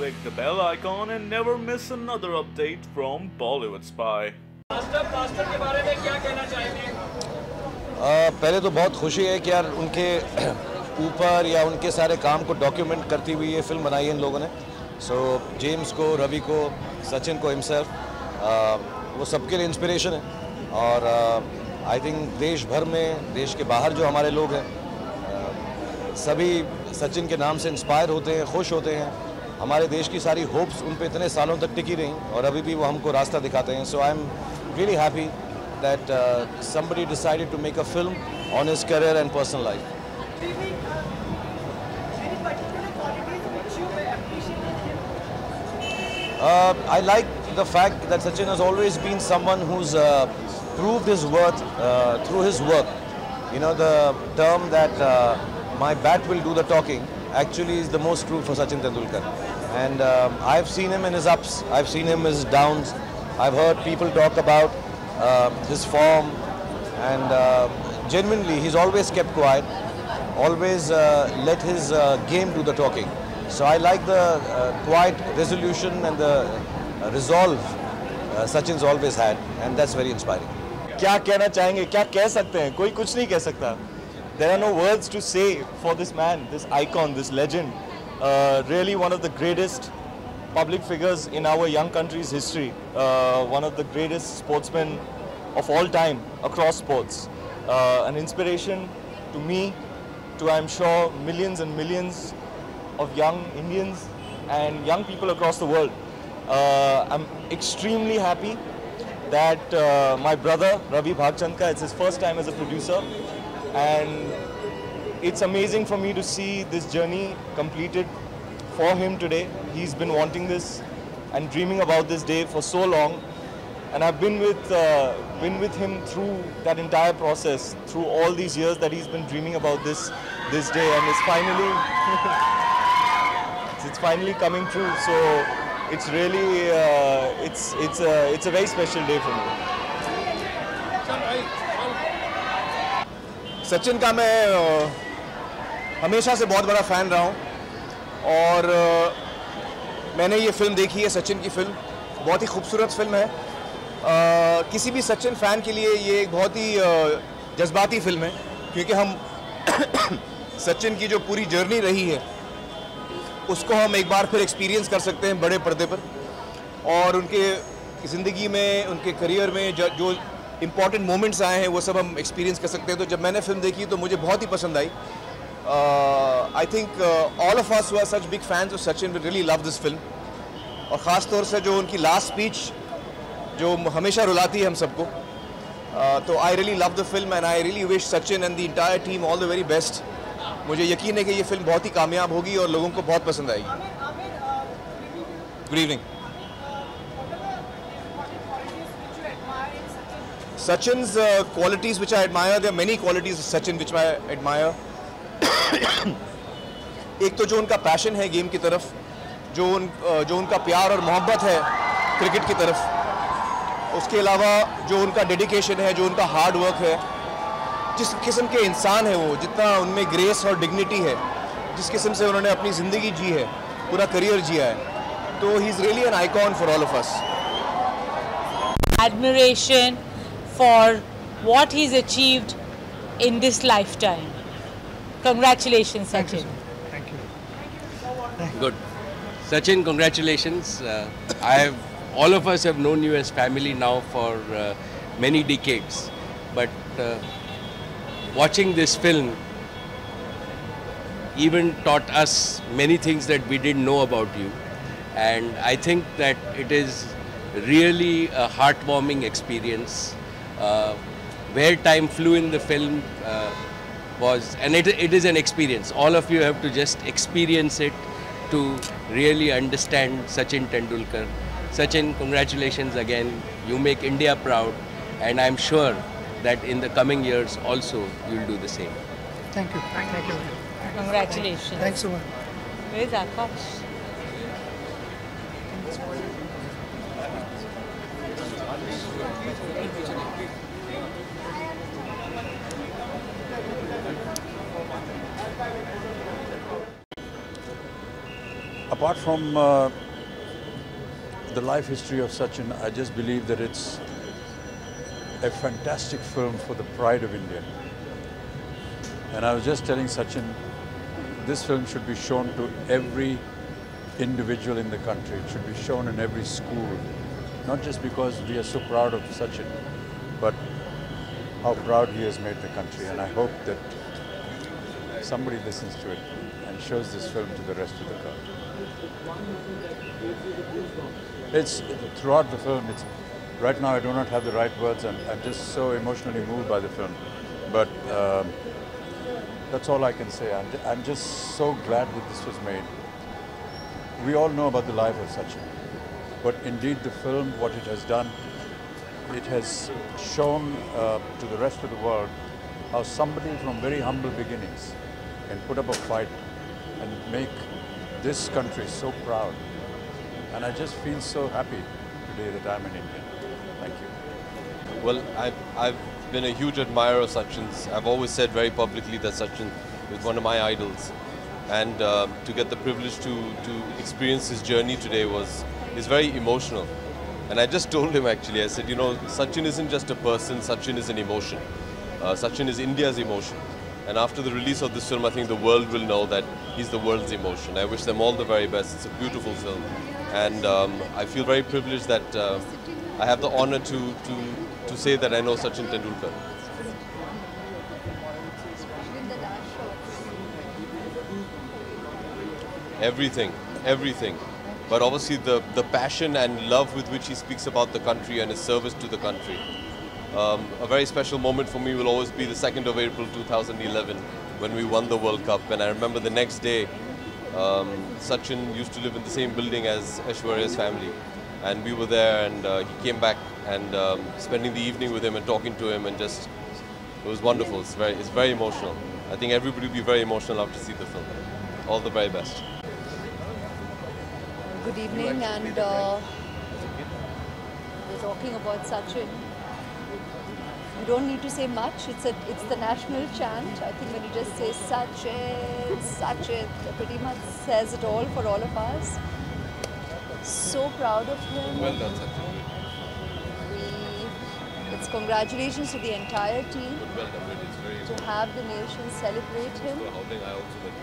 click the bell icon and never miss another update from Bollywood Spy. Master के बारे में क्या कहना चाहेंगे? पहले तो बहुत खुशी है कि यार उनके ऊपर या उनके सारे काम को डॉक्यूमेंट करती हुई ये फिल्म बनाई है इन लोगों ने। सो जेम्स को, रवि को, सचिन को हिमसेल्फ, वो सबके लिए इंस्पिरेशन है। और आई थिंक देश भर में, देश के बाहर जो हमारे लोग हैं, सभी सचिन के नाम से इंस्पायर होते हैं, खुश होते हैं। हमारे देश की सारी होप्स उन पे इतने सालों तक टिकी रहीं और अभी भी वो हमको रास्ता दिखाते हैं। So I am really happy that somebody decided to make a film on his career and personal life. Any particular qualities which you appreciated him? I like the fact that Sachin has always been someone who's proved his worth through his work. You know, the term that my bat will do the talking actually is the most true for Sachin Tendulkar. And I've seen him in his ups, I've seen him in his downs. I've heard people talk about his form, and genuinely he's always kept quiet, always let his game do the talking. So I like the quiet resolution and the resolve Sachin's always had, and that's very inspiring. क्या कहना चाहेंगे, क्या कह सकते हैं? कोई कुछ नहीं कह सकता. There are no words to say for this man, this icon, this legend. Really one of the greatest public figures in our young country's history, one of the greatest sportsmen of all time across sports, an inspiration to me, to I'm sure millions and millions of young Indians and young people across the world. I'm extremely happy that my brother Ravi Bhagchandka, it's his first time as a producer, and it's amazing for me to see this journey completed for him today. He's been wanting this and dreaming about this day for so long, and I've been with him through that entire process, through all these years that he's been dreaming about this day, and it's finally coming true. So it's really it's a very special day for me. Sachin का मैं हमेशा से बहुत बड़ा fan रहा हूँ और मैंने ये फ़िल्म देखी है, सचिन की फ़िल्म, बहुत ही खूबसूरत फ़िल्म है। किसी भी सचिन फ़ैन के लिए ये एक बहुत ही जज्बाती फ़िल्म है, क्योंकि हम सचिन की जो पूरी जर्नी रही है उसको हम एक बार फिर एक्सपीरियंस कर सकते हैं बड़े पर्दे पर, और उनके ज़िंदगी में, उनके करियर में जो इम्पॉर्टेंट मोमेंट्स आए हैं वो सब हम एक्सपीरियंस कर सकते हैं। तो जब मैंने फ़िल्म देखी तो मुझे बहुत ही पसंद आई। I think all of us who are such big fans of Sachin will really love this film, और ख़ास तौर से जो उनकी लास्ट स्पीच जो हमेशा रुलाती है हम सबको, तो I really love the film and I really wish Sachin and the entire team all the very best. मुझे यकीन है कि ये फिल्म बहुत ही कामयाब होगी और लोगों को बहुत पसंद आएगी। Good evening. Sachin's qualities which I admire, there are many qualities of Sachin which I admire. एक तो जो उनका पैशन है गेम की तरफ, जो उनका प्यार और मोहब्बत है क्रिकेट की तरफ, उसके अलावा जो उनका डेडिकेशन है, जो उनका हार्ड वर्क है, जिस किस्म के इंसान है वो, जितना उनमें ग्रेस और डिग्निटी है, जिस किस्म से उन्होंने अपनी ज़िंदगी जी है, पूरा करियर जिया है, तो he is really an icon for all of us. Admiration for what he's achieved in this lifetime. Congratulations, Sachin. Thank you. Good. Sachin, congratulations. All of us have known you as family now for many decades. But watching this film even taught us many things that we didn't know about you. And I think that it is really a heartwarming experience. Where time flew in the film and it is an experience. All of you have to just experience it to really understand Sachin Tendulkar. Sachin, congratulations again. You make India proud, and I'm sure that in the coming years also you'll do the same. Thank you. Thank you. Congratulations. Thanks so much. Where is Akash? apart from the life history of Sachin, I just believe that it's a fantastic film for the pride of India. And I was just telling Sachin, this film should be shown to every individual in the country. It should be shown in every school, not just because we are so proud of Sachin, but how proud he has made the country. And I hope that somebody listens to it and shows this film to the rest of the crowd. It's throughout the film. Right now I do not have the right words, and I'm just so emotionally moved by the film. But that's all I can say. I'm just so glad that this was made. We all know about the life of Sachin, but indeed the film, what it has done, it has shown to the rest of the world how somebody from very humble beginnings can put up a fight and make this country so proud. And I just feel so happy today that I'm an Indian. Thank you. Well, I've been a huge admirer of Sachin's. I've always said very publicly that Sachin is one of my idols. And to get the privilege to experience his journey today is very emotional. And I just told him actually, I said, you know, Sachin isn't just a person, Sachin is an emotion. Sachin is India's emotion. And after the release of this film, I think the world will know that he's the world's emotion. I wish them all the very best. It's a beautiful film. And I feel very privileged that I have the honor to say that I know Sachin Tendulkar. Everything, everything. But obviously the passion and love with which he speaks about the country and his service to the country. A very special moment for me will always be the 2nd of April 2011 when we won the World Cup. And I remember the next day, Sachin used to live in the same building as Aishwarya's family. And we were there, and he came back, and spending the evening with him and talking to him, and just, it was wonderful. It's very emotional. I think everybody will be very emotional after seeing the film. All the very best. Good evening, and we're talking about Sachin. You don't need to say much. It's the national chant. I think when you just say Sachin, Sachin, it pretty much says it all for all of us. So proud of him. Well done, Sachin. It's congratulations to the entire team Well done, really. It's very to have the nation celebrate him.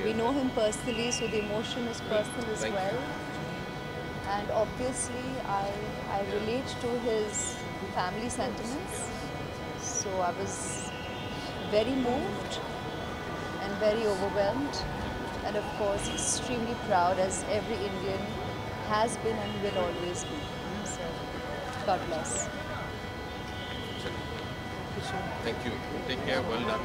We know him personally, so the emotion is personal as well. And obviously, I relate to his family sentiments. So I was very moved and very overwhelmed. And of course, extremely proud, as every Indian has been and will always be. So, God bless. Thank you. Take care. Well done.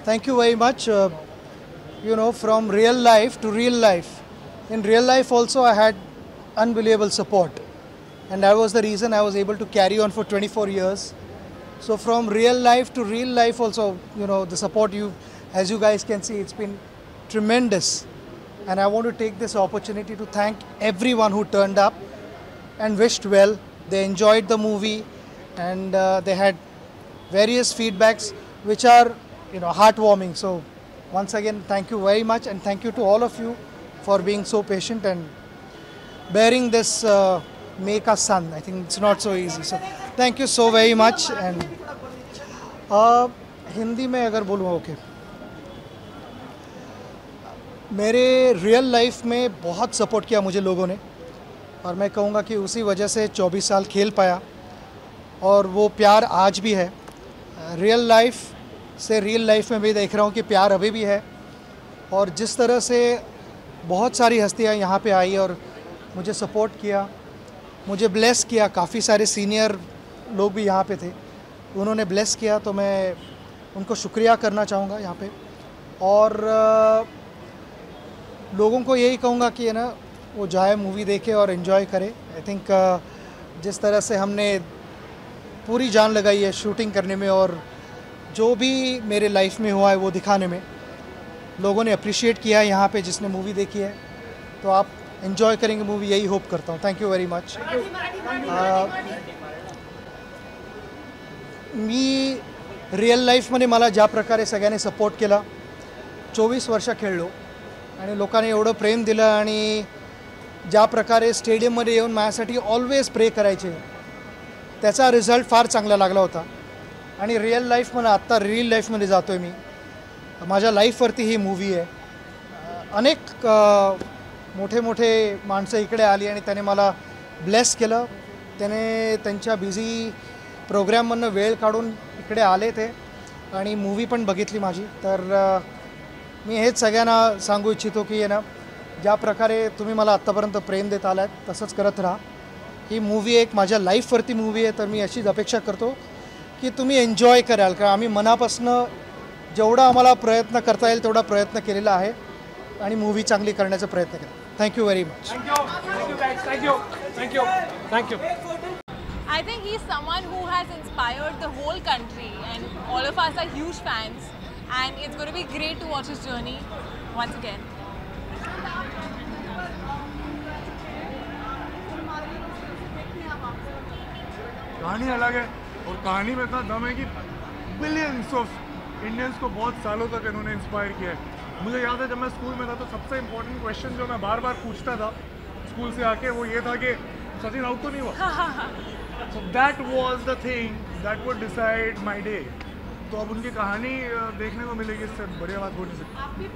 Thank you very much. You know, from real life to real life. In real life also I had unbelievable support. And that was the reason I was able to carry on for 24 years. So from real life to real life also, you know, the support as you guys can see, it's been tremendous. And I want to take this opportunity to thank everyone who turned up and wished well. They enjoyed the movie, and they had various feedbacks which are, you know, heartwarming. So once again, thank you very much, and thank you to all of you for being so patient and bearing this make us son. I think it's not so easy. So thank you so very much. And Hindi में अगर बोलूँ, okay, मेरे real life में बहुत support किया मुझे लोगों ने, और मैं कहूँगा कि उसी वजह से 24 साल खेल पाया, और वो प्यार आज भी है। रियल लाइफ से रियल लाइफ में भी देख रहा हूँ कि प्यार अभी भी है। और जिस तरह से बहुत सारी हस्तियाँ यहाँ पे आई और मुझे सपोर्ट किया, मुझे ब्लेस किया, काफ़ी सारे सीनियर लोग भी यहाँ पे थे, उन्होंने ब्लेस किया, तो मैं उनको शुक्रिया करना चाहूँगा यहाँ पे। और लोगों को यही कहूँगा कि है ना, वो जाए मूवी देखे और एंजॉय करे। आई थिंक जिस तरह से हमने पूरी जान लगाई है शूटिंग करने में, और जो भी मेरे लाइफ में हुआ है वो दिखाने में, लोगों ने अप्रिशिएट किया है यहाँ पे जिसने मूवी देखी है। तो आप एंजॉय करेंगे मूवी, यही होप करता हूँ। Thank you very much. Me real लाईफमध्ये मला ज्या प्रकारे सगळ्यांनी सपोर्ट केला, 24 वर्ष खेळलो आणि लोकांनी एवढं प्रेम दिलं आणि ज्या प्रकारे स्टेडियममध्ये येऊन माझ्यासाठी ऑलवेज प्रे करायचे त्याचा रिझल्ट फार चांगला लागला होता. आणि रिअल लाईफमध्ये आत्ता रिअल लाईफमध्ये जातो आहे मी. माझ्या लाईफवरती ही मूवी आहे. अनेक मोठे मोठे माणसं इकडे आली आणि त्याने मला ब्लेस केलं. त्याने त्यांच्या बिझी प्रोग्राममधनं वेळ काढून इकडे आले ते आणि मूवी पण बघितली माझी. तर मी हेच सगळ्यांना सांगू इच्छितो की ना ज्या प्रकारे तुम्ही मला आत्तापर्यंत प्रेम देत आलात तसंच करत राहा. ही मूवी एक माझ्या लाईफवरती मूवी आहे. तर मी अशीच अपेक्षा करतो की तुम्ही एन्जॉय कराल. कारण आम्ही मनापासून जेवढा आम्हाला प्रयत्न करता येईल तेवढा प्रयत्न केलेला आहे आणि मूवी चांगली करण्याचा प्रयत्न केला. Thank you very much. Thank you. I think he's someone who has inspired the whole country and all of us are huge fans and it's going to be great to watch his journey once again. कहानी अलग है और कहानी में इतना दम है कि बिलियंस ऑफ इंडियंस को बहुत सालों तक इन्होंने इंस्पायर किया है. मुझे याद है जब मैं स्कूल में था तो सबसे इम्पोर्टेंट क्वेश्चन जो मैं बार बार पूछता था स्कूल से आके वो ये था कि सचिन आउट तो नहीं हुआ. So that was the thing that would decide my day. तो अब उनकी कहानी देखने को मिलेगी, इससे बढ़िया बात हो नहीं सकती.